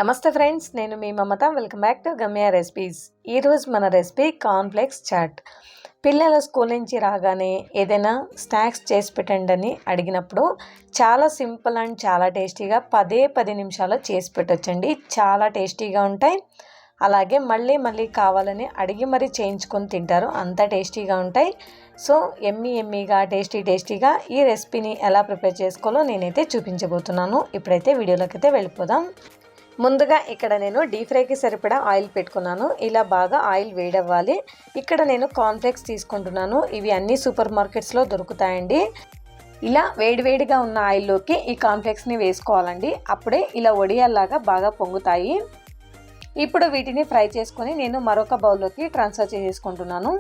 నమస్తే ఫ్రెండ్స్, నేను మీ మమత. Welcome back to గమ్య రెసిపీస్. ఈరోజు మన రెసిపీ కార్న్ఫ్లేక్స్ చాట్. పిల్లల స్కూల్ నుంచి రాగానే ఏదైనా స్నాక్స్ చేసి పెట్టండి అని అడిగినప్పుడు చాలా సింపుల్ అండ్ చాలా టేస్టీగా 10 నిమిషాల్లో చేసి పెట్టొచ్చండి. చాలా టేస్టీగా ఉంటాయి. అలాగే మళ్ళీ మళ్ళీ కావాలని అడిగి మరీ చేయించుకొని తింటారు, అంత టేస్టీగా ఉంటాయి. సో ఎమ్మీగా టేస్టీగా ఈ రెసిపీని ఎలా ప్రిపేర్ చేసుకోవాలో నేనైతే చూపించబోతున్నాను. ఇప్పుడైతే వీడియోలోకి అయితే వెళ్ళిపోదాం. ముందుగా ఇక్కడ నేను డీప్ ఫ్రైకి సరిపడా ఆయిల్ పెట్టుకున్నాను. ఇలా బాగా ఆయిల్ వేడవ్వాలి. ఇక్కడ నేను కార్న్ఫ్లేక్స్ తీసుకుంటున్నాను. ఇవి అన్ని సూపర్ మార్కెట్స్లో దొరుకుతాయండి. ఇలా వేడివేడిగా ఉన్న ఆయిల్లోకి ఈ కార్న్ఫ్లేక్స్ని వేసుకోవాలండి. అప్పుడే ఇలా వడియాల్లాగా బాగా పొంగుతాయి. ఇప్పుడు వీటిని ఫ్రై చేసుకొని నేను మరొక బౌల్లోకి ట్రాన్స్ఫర్ చేసుకుంటున్నాను.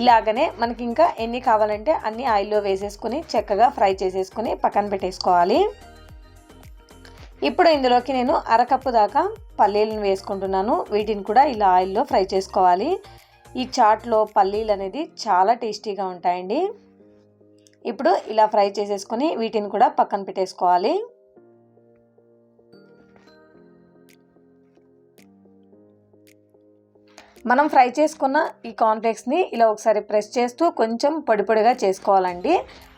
ఇలాగనే మనకి ఇంకా ఎన్ని కావాలంటే అన్ని ఆయిల్లో వేసేసుకొని చక్కగా ఫ్రై చేసేసుకొని పక్కన పెట్టేసుకోవాలి. ఇప్పుడు ఇందులోకి నేను అరకప్పు దాకా పల్లీలను వేసుకుంటున్నాను. వీటిని కూడా ఇలా ఆయిల్లో ఫ్రై చేసుకోవాలి. ఈ చాట్లో పల్లీలు అనేది చాలా టేస్టీగా ఉంటాయండి. ఇప్పుడు ఇలా ఫ్రై చేసేసుకొని వీటిని కూడా పక్కన పెట్టేసుకోవాలి. మనం ఫ్రై చేసుకున్న ఈ కార్న్ఫ్లేక్స్ని ఇలా ఒకసారి ప్రెస్ చేస్తూ కొంచెం పొడిగా చేసుకోవాలండి.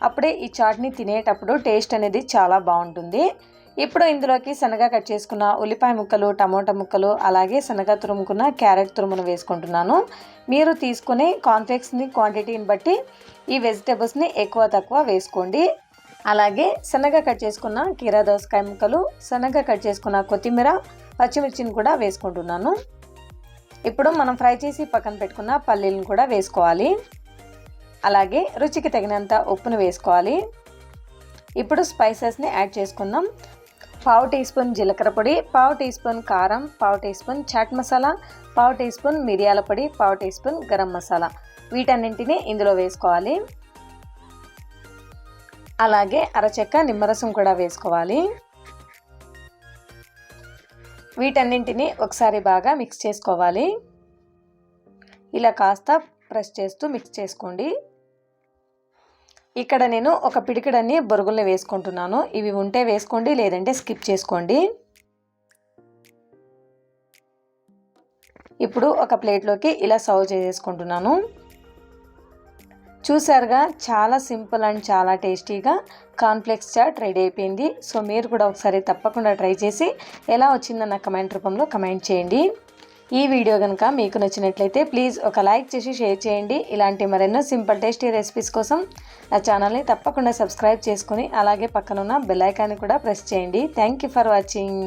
అప్పుడే ఈ చాట్ని తినేటప్పుడు టేస్ట్ అనేది చాలా బాగుంటుంది. ఇప్పుడు ఇందులోకి సన్నగా కట్ చేసుకున్న ఉల్లిపాయ ముక్కలు, టమోటా ముక్కలు, అలాగే సన్నగా తురుముకున్న క్యారెట్ తురుమును వేసుకుంటున్నాను. మీరు తీసుకునే కార్న్ఫ్లేక్స్ని క్వాంటిటీని బట్టి ఈ వెజిటేబుల్స్ని ఎక్కువ తక్కువ వేసుకోండి. అలాగే సన్నగా కట్ చేసుకున్న కీరా దోసకాయ ముక్కలు, సన్నగా కట్ చేసుకున్న కొత్తిమీర, పచ్చిమిర్చిని కూడా వేసుకుంటున్నాను. ఇప్పుడు మనం ఫ్రై చేసి పక్కన పెట్టుకున్న పల్లీలను కూడా వేసుకోవాలి. అలాగే రుచికి తగినంత ఉప్పును వేసుకోవాలి. ఇప్పుడు స్పైసెస్ని యాడ్ చేసుకుందాం. 1/2 టీ స్పూన్ జీలకర్ర పొడి, 1/2 టీ స్పూన్ కారం, 1/2 teaspoon chaat masala, 1/2 teaspoon మిరియాల పొడి, 1/2 టీ స్పూన్ గరం మసాలా, వీటన్నింటినీ ఇందులో వేసుకోవాలి. అలాగే అరచెక్క నిమ్మరసం కూడా వేసుకోవాలి. వీటన్నింటినీ ఒకసారి బాగా మిక్స్ చేసుకోవాలి. ఇలా కాస్త ప్రెస్ చేస్తూ మిక్స్ చేసుకోండి. ఇక్కడ నేను ఒక పిడికిడన్ని బొరుగుల్ని వేసుకుంటున్నాను. ఇవి ఉంటే వేసుకోండి, లేదంటే స్కిప్ చేసుకోండి. ఇప్పుడు ఒక ప్లేట్లోకి ఇలా సర్వ్ చేసేసుకుంటున్నాను. చూసారుగా, చాలా సింపుల్ అండ్ చాలా టేస్టీగా కార్న్ఫ్లేక్స్ చాట్ రెడీ అయిపోయింది. సో మీరు కూడా ఒకసారి తప్పకుండా ట్రై చేసి ఎలా వచ్చిందో నా కమెంట్ రూపంలో కమెంట్ చేయండి. ఈ వీడియో కనుక మీకు నచ్చినట్లయితే ప్లీజ్ ఒక లైక్ చేసి షేర్ చేయండి. ఇలాంటి మరెన్నో సింపుల్ టేస్టీ రెసిపీస్ కోసం నా ఛానల్ని తప్పకుండా సబ్స్క్రైబ్ చేసుకొని అలాగే పక్కనున్న బెల్ ఐకాన్ని కూడా ప్రెస్ చేయండి. Thank you for watching.